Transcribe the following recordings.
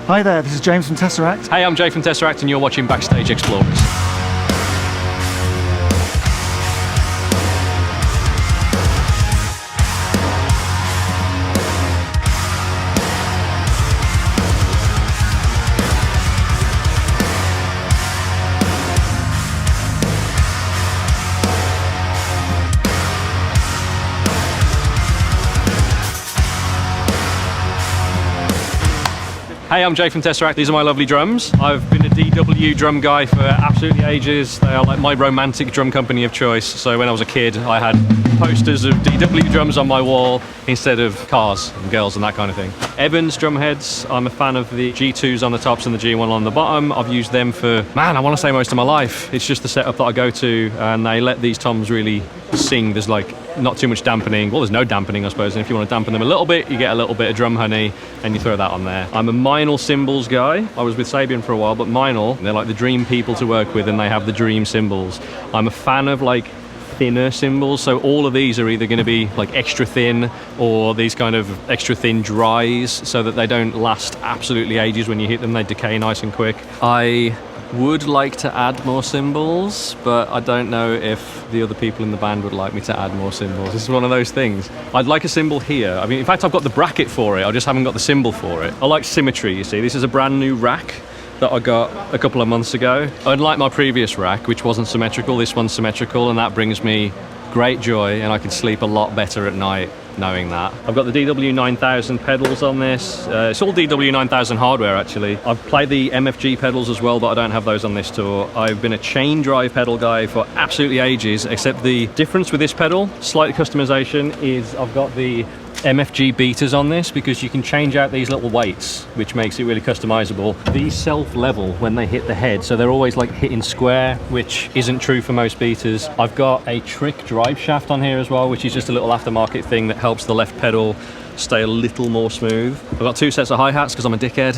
Hi there, this is James from Tesseract. Hey, I'm Jay from Tesseract and you're watching Backstage Explorers. Hey, I'm Jay from Tesseract. These are my lovely drums. I've been a DW drum guy for absolutely ages. They are like my romantic drum company of choice. So when I was a kid, I had posters of DW drums on my wall instead of cars and girls and that kind of thing. Evans drum heads. I'm a fan of the G2s on the tops and the G1 on the bottom. I've used them for, man, I want to say most of my life. It's just the setup that I go to and they let these toms really sing. There's like not too much dampening. Well, there's no dampening, I suppose. And if you want to dampen them a little bit, you get a little bit of drum honey and you throw that on there. I'm a Meinl cymbals guy. I was with Sabian for a while, but Meinl, they're like the dream people to work with and they have the dream cymbals. I'm a fan of like thinner cymbals, so all of these are either going to be like extra thin or these kind of extra thin dries so that they don't last absolutely ages. When you hit them, they decay nice and quick. I would like to add more cymbals, but I don't know if the other people in the band would like me to add more cymbals. This is one of those things. I'd like a cymbal here. I mean, in fact, I've got the bracket for it. I just haven't got the cymbal for it. I like symmetry, you see. This is a brand new rack that I got a couple of months ago. Unlike my previous rack, which wasn't symmetrical, this one's symmetrical, and that brings me great joy, and I can sleep a lot better at night knowing that. I've got the DW9000 pedals on this. It's all DW9000 hardware, actually. I've played the MFG pedals as well, but I don't have those on this tour. I've been a chain drive pedal guy for absolutely ages, except the difference with this pedal, slight customization, is I've got the MFG beaters on this because you can change out these little weights, which makes it really customizable. These self-level when they hit the head, so they're always like hitting square, which isn't true for most beaters. I've got a trick drive shaft on here as well, which is just a little aftermarket thing that helps the left pedal stay a little more smooth. I've got two sets of hi-hats because I'm a dickhead.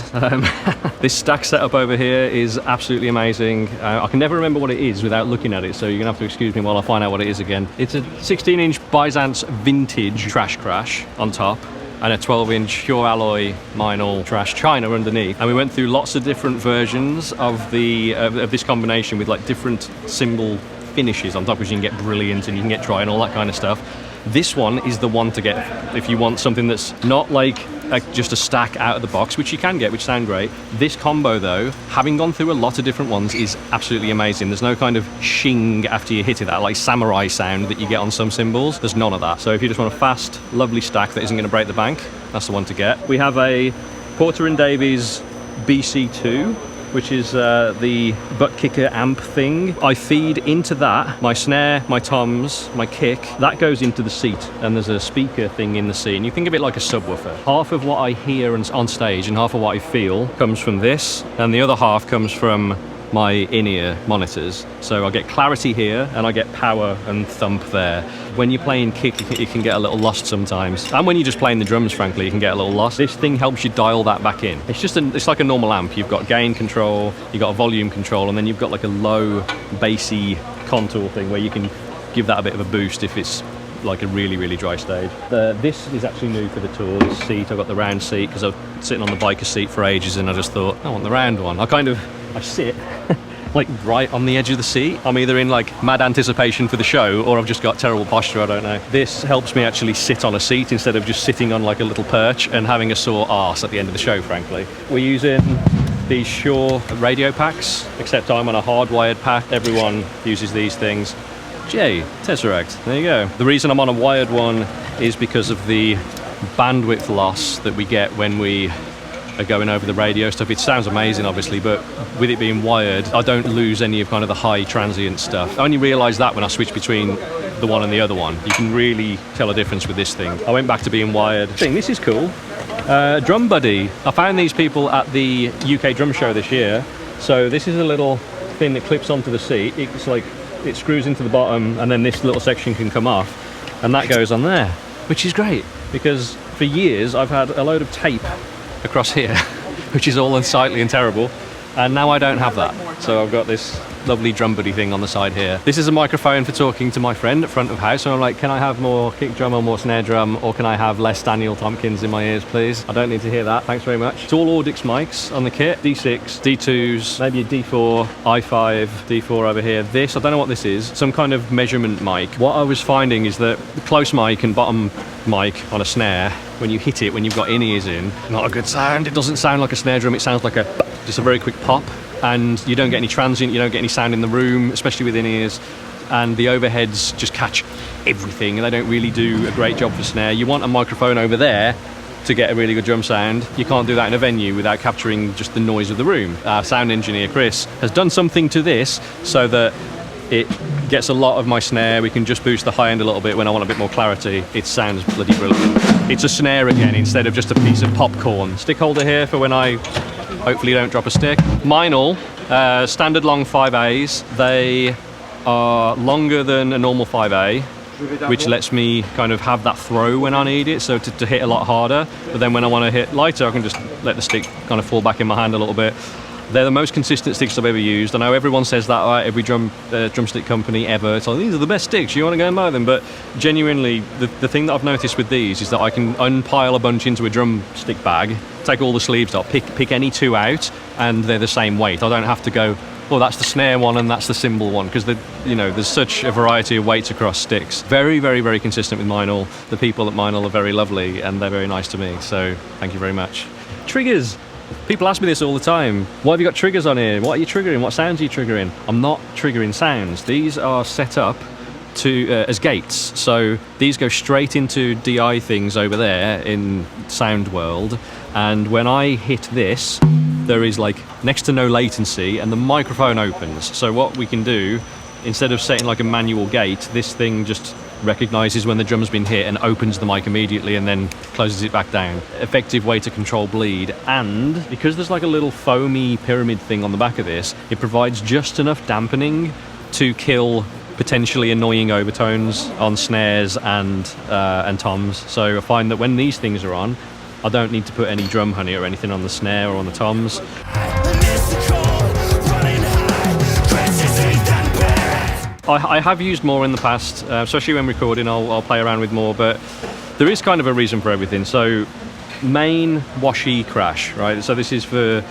This stack setup over here is absolutely amazing. I can never remember what it is without looking at it, so you're gonna have to excuse me while I find out what it is again. It's a 16-inch Byzance vintage trash crash on top and a 12-inch pure alloy Meinl trash china underneath. And we went through lots of different versions of this combination with like different cymbal finishes on top, which you can get brilliant and you can get dry and all that kind of stuff. This one is the one to get if you want something that's not like just a stack out of the box, which you can get, which sound great. This combo though, having gone through a lot of different ones, is absolutely amazing. There's no kind of shing after you hit it, that like samurai sound that you get on some cymbals. There's none of that. So if you just want a fast, lovely stack that isn't going to break the bank, that's the one to get. We have a Porter & Davies BC2, which is the butt kicker amp thing. I feed into that my snare, my toms, my kick. That goes into the seat, and there's a speaker thing in the seat. And you think of it like a subwoofer. Half of what I hear on stage and half of what I feel comes from this, and the other half comes from my in-ear monitors. So I get clarity here and I get power and thump there. When you're playing kick, it can get a little lost sometimes. And when you're just playing the drums, frankly, you can get a little lost. This thing helps you dial that back in. It's like a normal amp. You've got gain control, you've got a volume control, and then you've got like a low, bassy contour thing where you can give that a bit of a boost if it's like a really, really dry stage. This is actually new for the tour, this seat. I've got the round seat because I've been sitting on the biker seat for ages and I just thought, I want the round one. I sit like right on the edge of the seat. I'm either in like mad anticipation for the show or I've just got terrible posture, I don't know. This helps me actually sit on a seat instead of just sitting on like a little perch and having a sore arse at the end of the show, frankly. We're using these Shure radio packs, except I'm on a hardwired pack. Everyone uses these things. Jay, Tesseract, there you go. The reason I'm on a wired one is because of the bandwidth loss that we get when we are going over the radio stuff. It sounds amazing, obviously, but with it being wired, I don't lose any of kind of the high transient stuff. I only realised that when I switched between the one and the other one. You can really tell a difference with this thing. I went back to being wired. This is cool. Drum Buddy. I found these people at the UK drum show this year. So this is a little thing that clips onto the seat. It's like, it screws into the bottom and then this little section can come off and that goes on there, which is great because for years I've had a load of tape across here which is all unsightly and terrible, and now I don't have that. So I've got this lovely drum buddy thing on the side here. This is a microphone for talking to my friend at front of house. So I'm like, can I have more kick drum or more snare drum, or can I have less Daniel Tompkins in my ears, please? I don't need to hear that. Thanks very much. It's all Audix mics on the kit. D6, D2s, maybe a D4, i5, D4 over here. This, I don't know what this is. Some kind of measurement mic. What I was finding is that the close mic and bottom mic on a snare, when you hit it, when you've got in-ears in, not a good sound. It doesn't sound like a snare drum. It sounds like just a very quick pop, and you don't get any transient, you don't get any sound in the room, especially with in-ears. And the overheads just catch everything, and they don't really do a great job for snare. You want a microphone over there to get a really good drum sound. You can't do that in a venue without capturing just the noise of the room. Our sound engineer, Chris, has done something to this so that it gets a lot of my snare. We can just boost the high end a little bit when I want a bit more clarity. It sounds bloody brilliant. It's a snare again instead of just a piece of popcorn. Stick holder here for when I hopefully don't drop a stick. Meinl, standard long 5As. They are longer than a normal 5A, which lets me kind of have that throw when I need it, so to hit a lot harder. But then when I want to hit lighter, I can just let the stick kind of fall back in my hand a little bit. They're the most consistent sticks I've ever used. I know everyone says that, right? Every drumstick company ever. It's like, these are the best sticks, you want to go and buy them. But genuinely, the thing that I've noticed with these is that I can unpile a bunch into a drumstick bag, take all the sleeves off, pick any two out, and they're the same weight. I don't have to go, well, that's the snare one and that's the cymbal one, because there's such a variety of weights across sticks. Very, very, very consistent with Meinl. The people at Meinl are very lovely and they're very nice to me, so thank you very much. Triggers. People ask me this all the time. Why have you got triggers on here? What are you triggering? What sounds are you triggering? I'm not triggering sounds. These are set up as gates. So these go straight into DI things over there in sound world. And when I hit this, there is like next to no latency and the microphone opens. So what we can do, instead of setting like a manual gate, this thing just recognizes when the drum's been hit and opens the mic immediately and then closes it back down. Effective way to control bleed, and because there's like a little foamy pyramid thing on the back of this, it provides just enough dampening to kill potentially annoying overtones on snares and toms. So I find that when these things are on, I don't need to put any drum honey or anything on the snare or on the toms. I have used more in the past, especially when recording. I'll play around with more, but there is kind of a reason for everything. So main washy crash, right? So this is for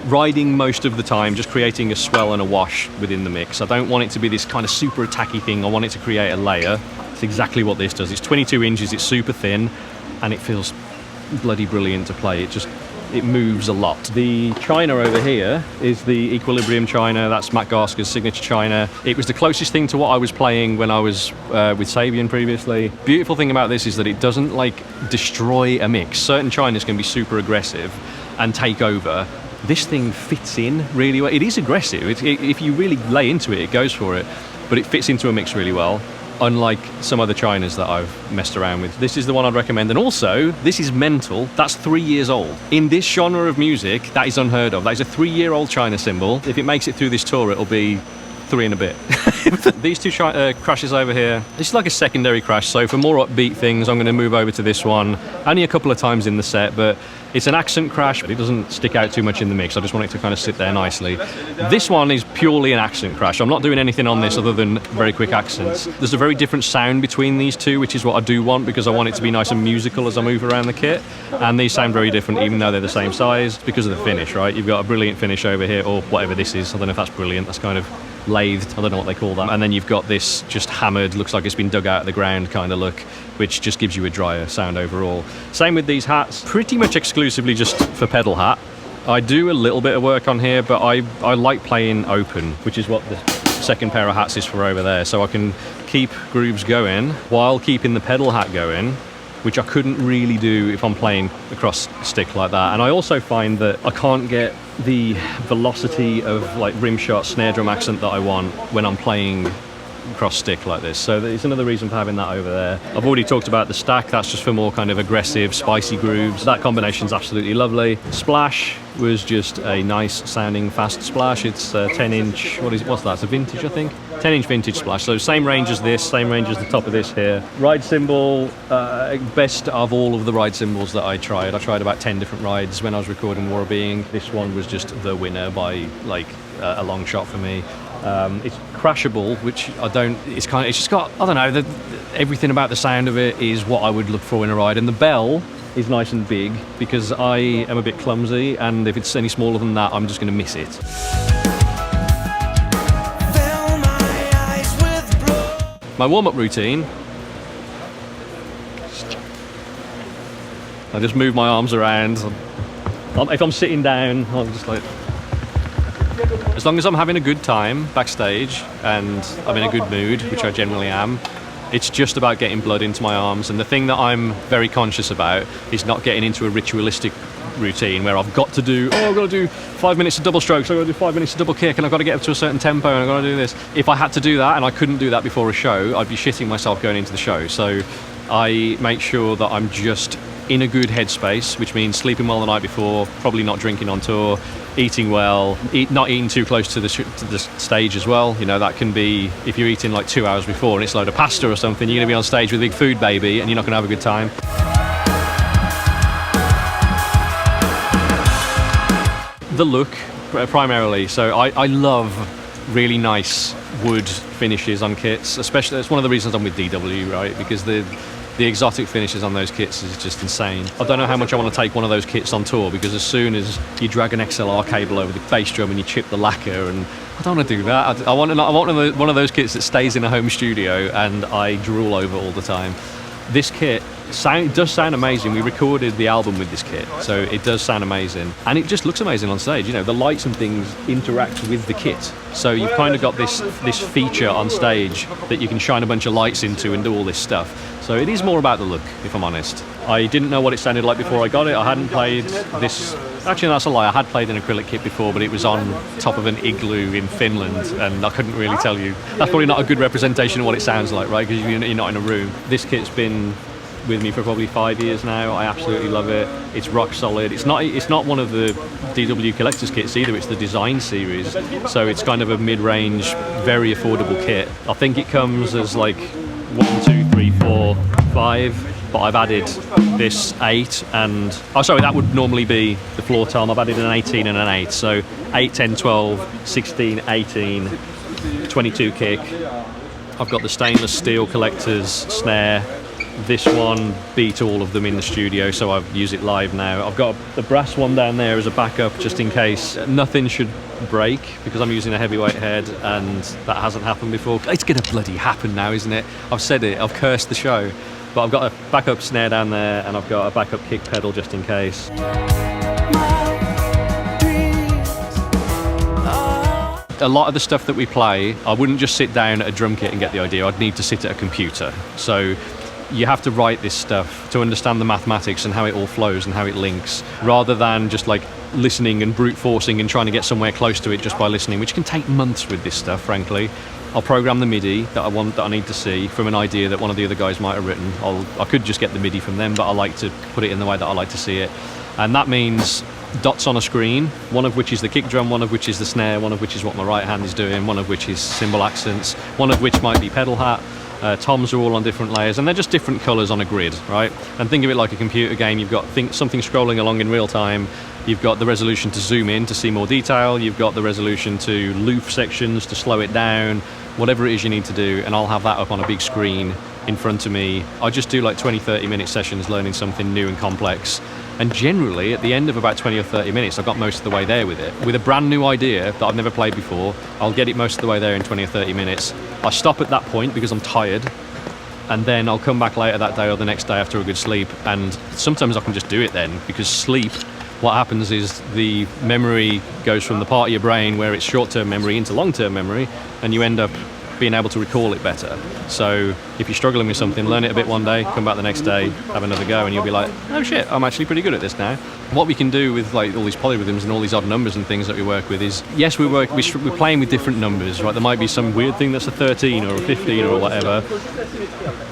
riding most of the time, just creating a swell and a wash within the mix. I don't want it to be this kind of super attacky thing. I want it to create a layer. It's exactly what this does. It's 22 inches, it's super thin, and it feels bloody brilliant to play. It moves a lot. The china over here is the Equilibrium china. That's Matt Garsker's signature china. It was the closest thing to what I was playing when I was with Sabian previously. Beautiful thing about this is that it doesn't like destroy a mix. Certain chinas can be super aggressive and take over. This thing fits in really well. It is aggressive. If you really lay into it, it goes for it, but it fits into a mix really well, unlike some other chinas that I've messed around with. This is the one I'd recommend. And also, this is mental. That's 3 years old. In this genre of music, that is unheard of. That is a 3-year-old china cymbal. If it makes it through this tour, it'll be 3 and a bit. These two crashes over here, this is like a secondary crash. So for more upbeat things, I'm going to move over to this one. Only a couple of times in the set, but it's an accent crash, but it doesn't stick out too much in the mix. I just want it to kind of sit there nicely. This one is purely an accent crash. I'm not doing anything on this other than very quick accents. There's a very different sound between these two, which is what I do want, because I want it to be nice and musical as I move around the kit. And these sound very different, even though they're the same size, because of the finish, right? You've got a brilliant finish over here, or whatever this is. I don't know if that's brilliant. That's kind of lathed. I don't know what they call that. And then you've got this just hammered, looks like it's been dug out of the ground kind of look, which just gives you a drier sound overall. Same with these hats, pretty much exclusively just for pedal hat. I do a little bit of work on here, but I like playing open, which is what the second pair of hats is for over there. So I can keep grooves going while keeping the pedal hat going, which I couldn't really do if I'm playing across stick like that. And I also find that I can't get the velocity of like rim shot snare drum accent that I want when I'm playing cross stick like this. So it's another reason for having that over there. I've already talked about the stack. That's just for more kind of aggressive, spicy grooves. That combination's absolutely lovely. Splash was just a nice sounding fast splash. It's a 10-inch, what's that? It's a vintage, I think. 10-inch vintage splash. So same range as this, same range as the top of this here. Ride cymbal, best of all of the ride cymbals that I tried. I tried about 10 different rides when I was recording War of Being. This one was just the winner by like a long shot for me. It's crashable, which I don't. It's just got. I don't know. Everything about the sound of it is what I would look for in a ride, and the bell is nice and big because I am a bit clumsy, and if it's any smaller than that, I'm just going to miss it. My warm-up routine. I just move my arms around. If I'm sitting down, I'm just like. As long as I'm having a good time backstage and I'm in a good mood, which I generally am, it's just about getting blood into my arms. And the thing that I'm very conscious about is not getting into a ritualistic routine where I've got to do, I've got to do 5 minutes of double strokes, I've got to do 5 minutes of double kick, and I've got to get up to a certain tempo, and I've got to do this. If I had to do that and I couldn't do that before a show, I'd be shitting myself going into the show. So I make sure that I'm just in a good headspace, which means sleeping well the night before, probably not drinking on tour, eating well, not eating too close to the stage as well. You know, that can be, if you're eating like 2 hours before and it's a load of pasta or something, you're going to be on stage with a big food baby and you're not going to have a good time. The look, primarily. So I love really nice wood finishes on kits, especially, that's one of the reasons I'm with DW, right? Because the exotic finishes on those kits is just insane. I don't know how much I want to take one of those kits on tour, because as soon as you drag an XLR cable over the bass drum and you chip the lacquer, and I don't want to do that. I want one of those kits that stays in a home studio and I drool over all the time. This kit does sound amazing. We recorded the album with this kit, so it does sound amazing, and it just looks amazing on stage. You know, the lights and things interact with the kit, so you've kind of got this feature on stage that you can shine a bunch of lights into and do all this stuff. So it is more about the look, if I'm honest. I didn't know what it sounded like before I got it. I hadn't played this. Actually, that's a lie. I had played an acrylic kit before, but it was on top of an igloo in Finland, and I couldn't really tell you. That's probably not a good representation of what it sounds like, right? Because you're not in a room. This kit's been with me for probably 5 years now. I absolutely love it. It's rock solid. It's not one of the DW collector's kits either. It's the design series, so it's kind of a mid-range, very affordable kit. I think it comes as like 1, 2, 3, 4, 5. But I've added this 8 and, oh sorry, that would normally be the floor tom. I've added an 18 and an 8, so 8, 10, 12, 16, 18, 22 kick. I've got the stainless steel collector's snare. This one beat all of them in the studio, so I've used it live now. I've got the brass one down there as a backup just in case nothing should break, because I'm using a heavyweight head and that hasn't happened before. It's gonna bloody happen now, isn't it? I've said it, I've cursed the show. But I've got a backup snare down there, and I've got a backup kick pedal just in case. A lot of the stuff that we play, I wouldn't just sit down at a drum kit and get the idea. I'd need to sit at a computer. So you have to write this stuff to understand the mathematics and how it all flows and how it links, rather than just like listening and brute forcing and trying to get somewhere close to it just by listening, which can take months with this stuff, frankly. I'll program the MIDI that I need to see from an idea that one of the other guys might have written. I could just get the MIDI from them, but I like to put it in the way that I like to see it. And that means dots on a screen, one of which is the kick drum, one of which is the snare, one of which is what my right hand is doing, one of which is cymbal accents, one of which might be pedal hat. Toms are all on different layers, and they're just different colors on a grid, right? And think of it like a computer game. You've got something scrolling along in real time. You've got the resolution to zoom in to see more detail. You've got the resolution to loop sections to slow it down, whatever it is you need to do, and I'll have that up on a big screen in front of me. I just do like 20-30 minute sessions learning something new and complex, and generally at the end of about 20 or 30 minutes I've got most of the way there with it. With a brand new idea that I've never played before, I'll get it most of the way there in 20 or 30 minutes. I stop at that point because I'm tired, and then I'll come back later that day or the next day after a good sleep, and sometimes I can just do it then, because sleep, what happens is the memory goes from the part of your brain where it's short-term memory into long-term memory, and you end up being able to recall it better. So if you're struggling with something, learn it a bit one day, come back the next day, have another go, and you'll be like, oh shit, I'm actually pretty good at this now. What we can do with like all these polyrhythms and all these odd numbers and things that we work with is, yes, we're playing with different numbers, right? There might be some weird thing that's a 13 or a 15 or whatever,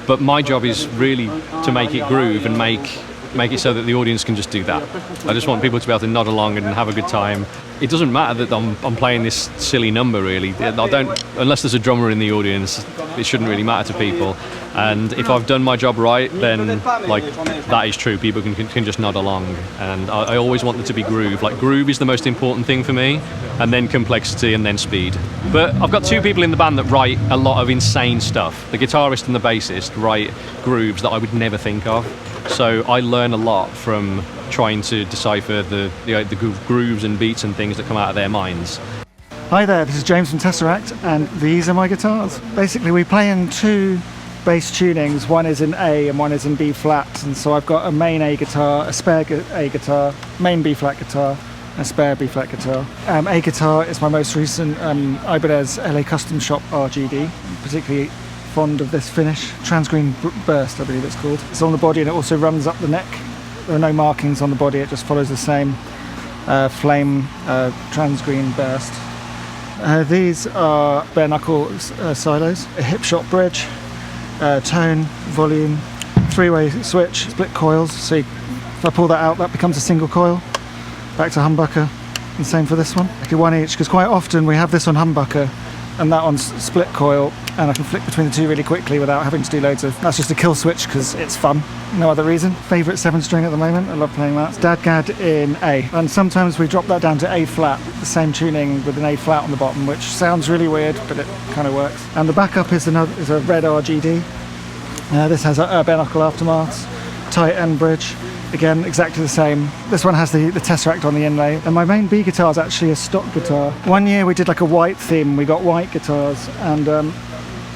but my job is really to make it groove and make it so that the audience can just do that. I just want people to be able to nod along and have a good time. it doesn't matter that I'm playing this silly number really. I don't, unless there's a drummer in the audience, it shouldn't really matter to people. And if I've done my job right, then like that is true. People can just nod along. And I always want there to be groove. Like groove is the most important thing for me, and then complexity, and then speed. But I've got two people in the band that write a lot of insane stuff. The guitarist and the bassist write grooves that I would never think of. So I learn a lot from trying to decipher the grooves and beats and things that come out of their minds. Hi there, this is James from Tesseract, and these are my guitars. Basically, we play in two bass tunings. One is in A and one is in B flat. And so I've got a main A guitar, a spare A guitar, main B flat guitar, and a spare B flat guitar. A guitar is my most recent Ibanez LA Custom Shop RGD. Particularly fond of this finish, transgreen burst, I believe it's called. It's on the body and it also runs up the neck. There are no markings on the body, it just follows the same flame transgreen burst. These are bare knuckle silos, a hip shot bridge, tone, volume, three-way switch, split coils, so if I pull that out that becomes a single coil, back to humbucker, and same for this one. I do one each because quite often we have this on humbucker and that on split coil, and I can flick between the two really quickly without having to do loads of... That's just a kill switch because it's fun, no other reason. Favourite 7-string at the moment, I love playing that. It's Dadgad in A, and sometimes we drop that down to A flat, the same tuning with an A flat on the bottom, which sounds really weird, but it kind of works. And the backup is a red RGD. This has a bare knuckle aftermath, tight end bridge. Again, exactly the same. This one has the Tesseract on the inlay. And my main B guitar is actually a stock guitar. One year we did like a white theme. We got white guitars, and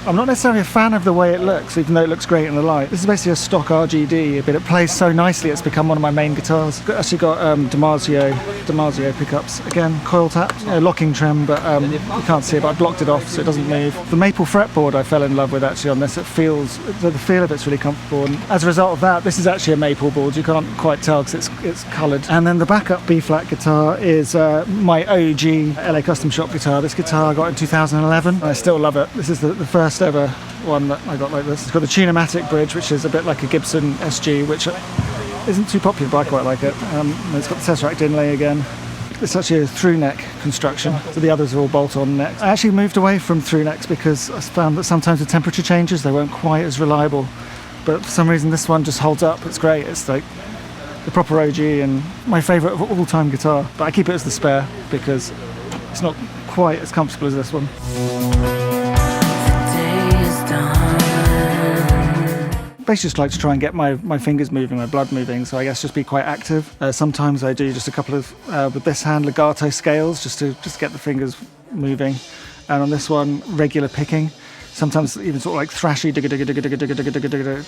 I'm not necessarily a fan of the way it looks, even though it looks great in the light. This is basically a stock RGD, but it plays so nicely it's become one of my main guitars. It's actually got DiMarzio pickups. Again, coil tapped, locking trim, but you can't see it, but I blocked it off so it doesn't move. The maple fretboard I fell in love with actually on this. The feel of it's really comfortable, and as a result of that, this is actually a maple board. You can't quite tell because it's coloured. And then the backup B-flat guitar is my OG LA Custom Shop guitar. This guitar I got in 2011, and I still love it. This is the first ever one that I got like this. It's got the Tune-O-Matic bridge, which is a bit like a Gibson SG, which isn't too popular, but I quite like it. It's got the Tesseract inlay again. It's actually a through neck construction, so the others are all bolt-on necks. I actually moved away from through necks because I found that sometimes with temperature changes they weren't quite as reliable, but for some reason this one just holds up. It's great. It's like the proper OG and my favourite of all-time guitar, but I keep it as the spare because it's not quite as comfortable as this one. Basically just like to try and get my fingers moving, my blood moving, so I guess just be quite active. Sometimes I do just a couple of, with this hand, legato scales, just to get the fingers moving. And on this one, regular picking. Sometimes even sort of like thrashy,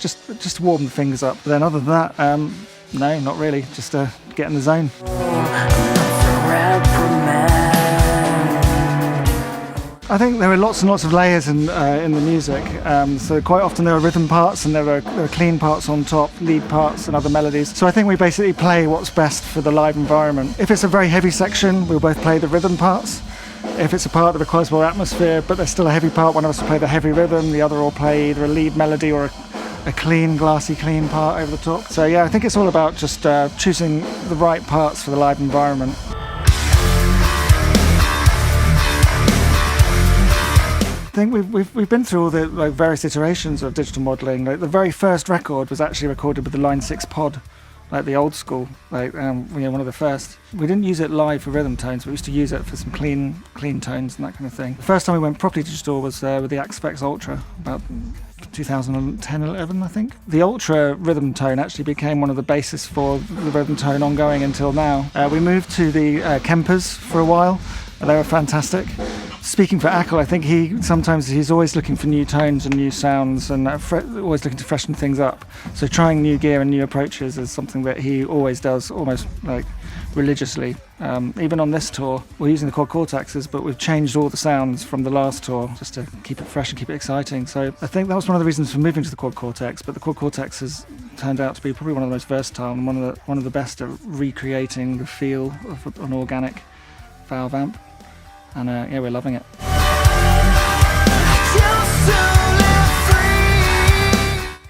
just to warm the fingers up. But then other than that, no, not really, just get in the zone. I think there are lots and lots of layers in the music, so quite often there are rhythm parts and there are clean parts on top, lead parts and other melodies. So I think we basically play what's best for the live environment. If it's a very heavy section, we'll both play the rhythm parts. If it's a part that requires more atmosphere, but there's still a heavy part, one of us will play the heavy rhythm, the other will play either a lead melody or a clean, glassy, clean part over the top. So yeah, I think it's all about just choosing the right parts for the live environment. I think we've been through all the various iterations of digital modelling. Like the very first record was actually recorded with the Line 6 pod, like the old school, one of the first. We didn't use it live for rhythm tones, but we used to use it for some clean tones and that kind of thing. The first time we went properly digital was with the Kscope Ultra, about 2010-11, I think. The Ultra rhythm tone actually became one of the bases for the rhythm tone ongoing until now. We moved to the Kempers for a while, and they were fantastic. Speaking for Ackle, I think he's always looking for new tones and new sounds and always looking to freshen things up. So trying new gear and new approaches is something that he always does, almost like religiously. Even on this tour, we're using the quad Cortexes, but we've changed all the sounds from the last tour just to keep it fresh and keep it exciting. So I think that was one of the reasons for moving to the quad Cortex, but the quad Cortex has turned out to be probably one of the most versatile and one of the best at recreating the feel of an organic valve amp. And yeah, we're loving it.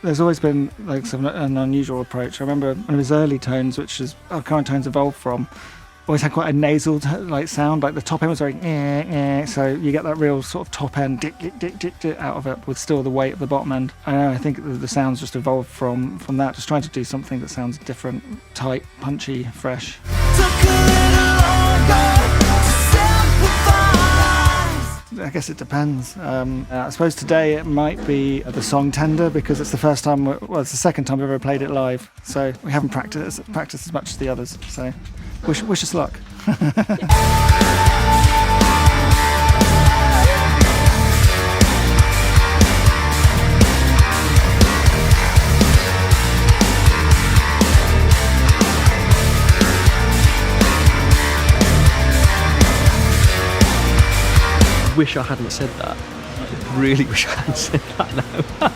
There's always been like an unusual approach. I remember one of his early tones, which is our current tones evolved from, always had quite a nasal like sound, like the top end was very so you get that real sort of top end dick out of it with still the weight of the bottom end. I think the sounds just evolved from that, just trying to do something that sounds different, tight, punchy, fresh. I guess it depends. I suppose today it might be the song Tender, because it's the first time, well, it's the second time we've ever played it live, so we haven't practiced as much as the others, so wish us luck. Wish I hadn't said that. I really wish I hadn't said that now.